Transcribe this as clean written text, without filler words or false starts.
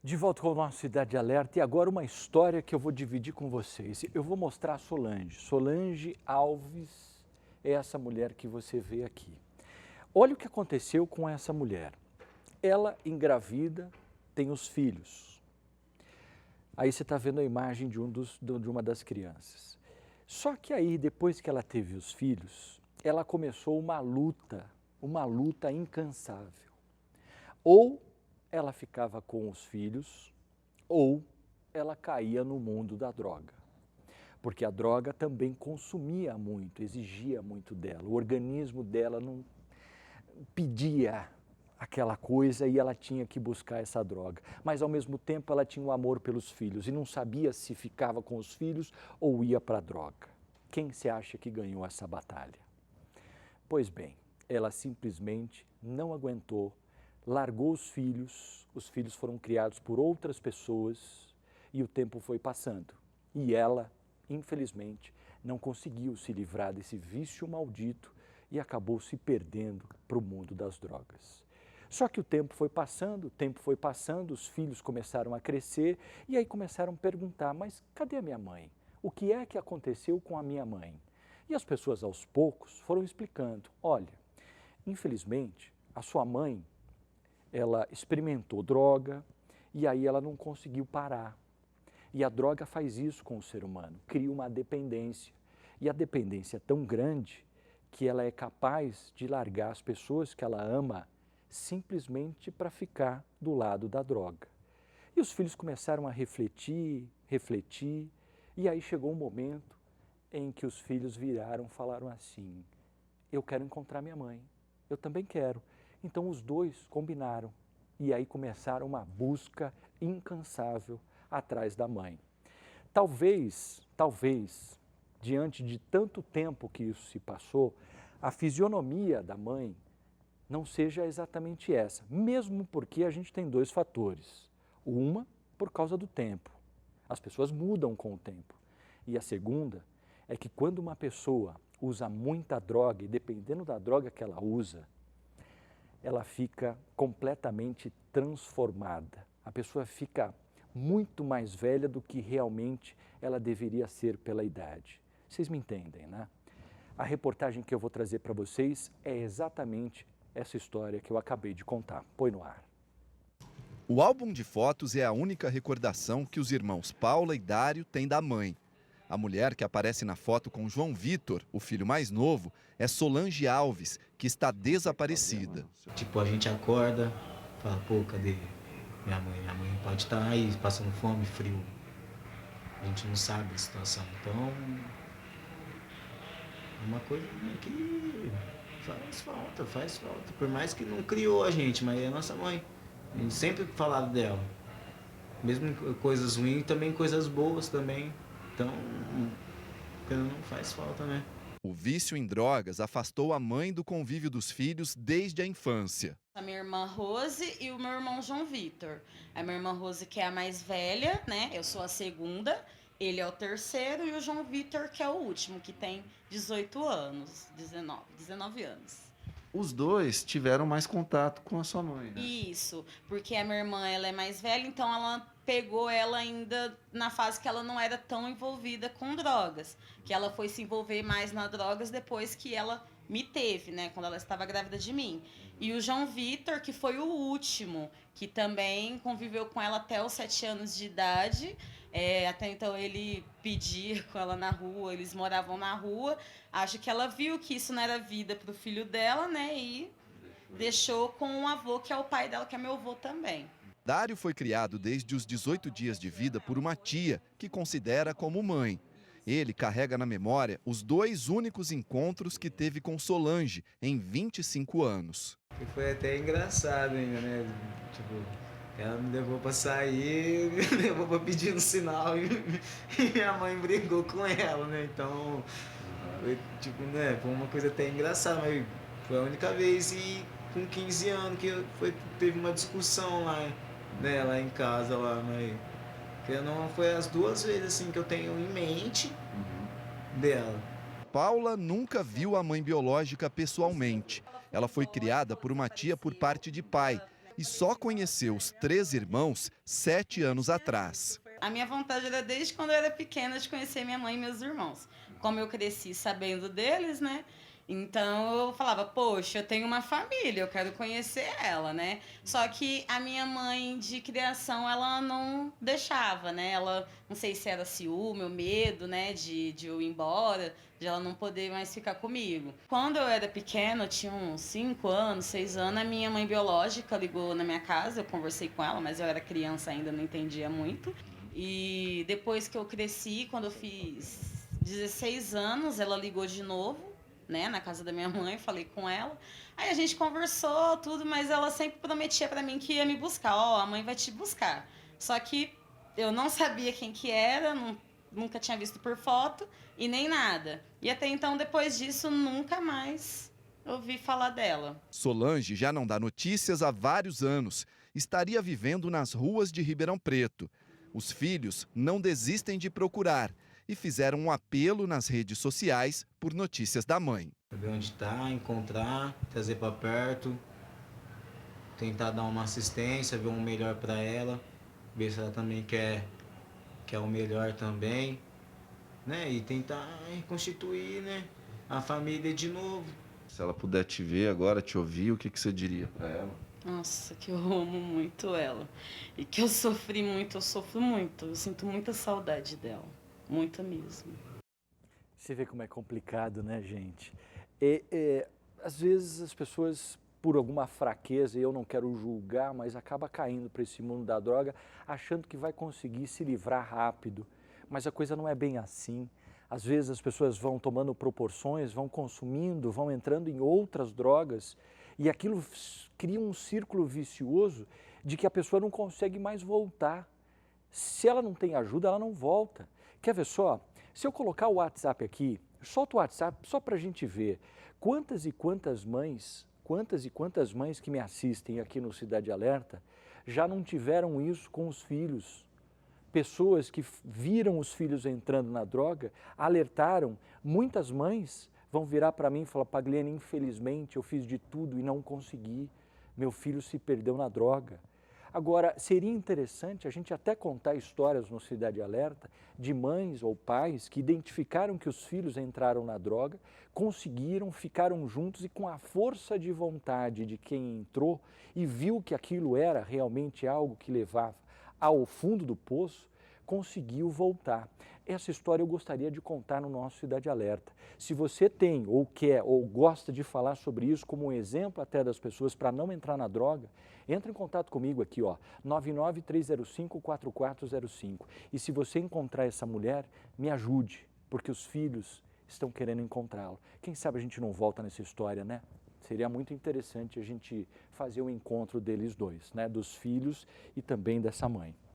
De volta com o nosso Cidade Alerta e agora uma história que eu vou dividir com vocês. Eu vou mostrar a Solange. Solange Alves é essa mulher que você vê aqui. Olha o que aconteceu com essa mulher. Ela engravida, tem os filhos. Aí você está vendo a imagem de uma das crianças. Só que aí, depois que ela teve os filhos, ela começou uma luta incansável. Ou ela ficava com os filhos, ou ela caía no mundo da droga. Porque a droga também consumia muito, exigia muito dela. O organismo dela não pedia aquela coisa e ela tinha que buscar essa droga. Mas, ao mesmo tempo, ela tinha o amor pelos filhos e não sabia se ficava com os filhos ou ia para a droga. Quem se acha que ganhou essa batalha? Pois bem, ela simplesmente não aguentou, largou os filhos foram criados por outras pessoas e o tempo foi passando. E ela, infelizmente, não conseguiu se livrar desse vício maldito e acabou se perdendo para o mundo das drogas. Só que o tempo foi passando, os filhos começaram a crescer e aí começaram a perguntar, mas cadê a minha mãe? O que é que aconteceu com a minha mãe? E as pessoas aos poucos foram explicando, olha, infelizmente a sua mãe, ela experimentou droga e aí ela não conseguiu parar. E a droga faz isso com o ser humano, cria uma dependência. E a dependência é tão grande que ela é capaz de largar as pessoas que ela ama simplesmente para ficar do lado da droga. E os filhos começaram a refletir, e aí chegou um momento em que os filhos viraram e falaram assim, eu quero encontrar minha mãe, eu também quero. Então os dois combinaram e aí começaram uma busca incansável atrás da mãe. Talvez, diante de tanto tempo que isso se passou, a fisionomia da mãe não seja exatamente essa, mesmo porque a gente tem dois fatores. Uma, por causa do tempo. As pessoas mudam com o tempo. E a segunda é que quando uma pessoa usa muita droga, e dependendo da droga que ela usa, ela fica completamente transformada. A pessoa fica muito mais velha do que realmente ela deveria ser pela idade. Vocês me entendem, né? A reportagem que eu vou trazer para vocês é exatamente essa história que eu acabei de contar. Põe no ar. O álbum de fotos é a única recordação que os irmãos Paula e Dário têm da mãe. A mulher que aparece na foto com João Vitor, o filho mais novo, é Solange Alves, que está desaparecida. Tipo, a gente acorda, fala, pô, cadê minha mãe? Minha mãe pode estar aí passando fome, frio. A gente não sabe a situação. Então, é uma coisa que faz falta. Por mais que não criou a gente, mas é a nossa mãe. A gente sempre falado dela. Mesmo coisas ruins, também coisas boas também. Então, não faz falta, né? O vício em drogas afastou a mãe do convívio dos filhos desde a infância. A minha irmã Rose e o meu irmão João Vitor. A minha irmã Rose, que é a mais velha, né? Eu sou a segunda, ele é o terceiro, e o João Vitor, que é o último, que tem 18 anos, 19 anos. Os dois tiveram mais contato com a sua mãe, né? Isso, porque a minha irmã, ela é mais velha, então ela pegou ela ainda na fase que ela não era tão envolvida com drogas, que ela foi se envolver mais nas drogas depois que ela me teve, né, quando ela estava grávida de mim. E o João Vitor, que foi o último, que também conviveu com ela até os 7 anos de idade. Até então ele pedia com ela na rua, eles moravam na rua. Acho que ela viu que isso não era vida para o filho dela, né, e deixou com um avô, que é o pai dela, que é meu avô também. Dário foi criado desde os 18 dias de vida por uma tia, que considera como mãe. Ele carrega na memória os 2 únicos encontros que teve com Solange em 25 anos. E foi até engraçado ainda, né? Tipo, ela me levou pra sair, me levou pra pedir no sinal e minha mãe brigou com ela, né? Então, foi, tipo, né? Foi uma coisa até engraçada, mas foi a única vez e com 15 anos que teve uma discussão lá, né? Lá em casa, lá, mas não foi as 2 vezes assim que eu tenho em mente dela. Paula nunca viu a mãe biológica pessoalmente. Ela foi criada por uma tia por parte de pai e só conheceu os 3 irmãos 7 anos atrás. A minha vontade era desde quando eu era pequena de conhecer minha mãe e meus irmãos. Como eu cresci sabendo deles, né? Então eu falava, poxa, eu tenho uma família, eu quero conhecer ela, né? Só que a minha mãe de criação, ela não deixava, né? Ela, não sei se era ciúme ou medo, né? De eu ir embora, de ela não poder mais ficar comigo. Quando eu era pequena, eu tinha uns 5 anos, 6 anos, a minha mãe biológica ligou na minha casa, eu conversei com ela, mas eu era criança ainda, não entendia muito. E depois que eu cresci, quando eu fiz 16 anos, ela ligou de novo, né, na casa da minha mãe, falei com ela. Aí a gente conversou, tudo, mas ela sempre prometia pra mim que ia me buscar. Ó, a mãe vai te buscar. Só que eu não sabia quem que era, nunca tinha visto por foto e nem nada. E até então, depois disso, nunca mais ouvi falar dela. Solange já não dá notícias há vários anos. Estaria vivendo nas ruas de Ribeirão Preto. Os filhos não desistem de procurar e fizeram um apelo nas redes sociais por notícias da mãe. Saber onde está, encontrar, trazer para perto, tentar dar uma assistência, ver um melhor para ela, ver se ela também quer o melhor também, né? E tentar reconstituir, né, a família de novo. Se ela puder te ver agora, te ouvir, o que você diria para ela? Nossa, que eu amo muito ela. E que eu sofri muito, eu sofro muito. Eu sinto muita saudade dela. Muita mesmo. Você vê como é complicado, né, gente? Às vezes as pessoas, por alguma fraqueza, e eu não quero julgar, mas acaba caindo para esse mundo da droga, achando que vai conseguir se livrar rápido. Mas a coisa não é bem assim. Às vezes as pessoas vão tomando proporções, vão consumindo, vão entrando em outras drogas e aquilo cria um círculo vicioso de que a pessoa não consegue mais voltar. Se ela não tem ajuda, ela não volta. Quer ver só? Se eu colocar o WhatsApp aqui, solta o WhatsApp só para a gente ver quantas e quantas mães que me assistem aqui no Cidade Alerta já não tiveram isso com os filhos. Pessoas que viram os filhos entrando na droga, alertaram, muitas mães vão virar para mim e falar, Pagliani, infelizmente eu fiz de tudo e não consegui, meu filho se perdeu na droga. Agora, seria interessante a gente até contar histórias no Cidade Alerta de mães ou pais que identificaram que os filhos entraram na droga, conseguiram, ficaram juntos e com a força de vontade de quem entrou e viu que aquilo era realmente algo que levava ao fundo do poço, conseguiu voltar. Essa história eu gostaria de contar no nosso Cidade Alerta. Se você tem ou quer ou gosta de falar sobre isso como um exemplo até das pessoas para não entrar na droga, entre em contato comigo aqui, ó, 99305-4405. E se você encontrar essa mulher, me ajude, porque os filhos estão querendo encontrá-lo. Quem sabe a gente não volta nessa história, né? Seria muito interessante a gente fazer o encontro deles dois, né? Dos filhos e também dessa mãe.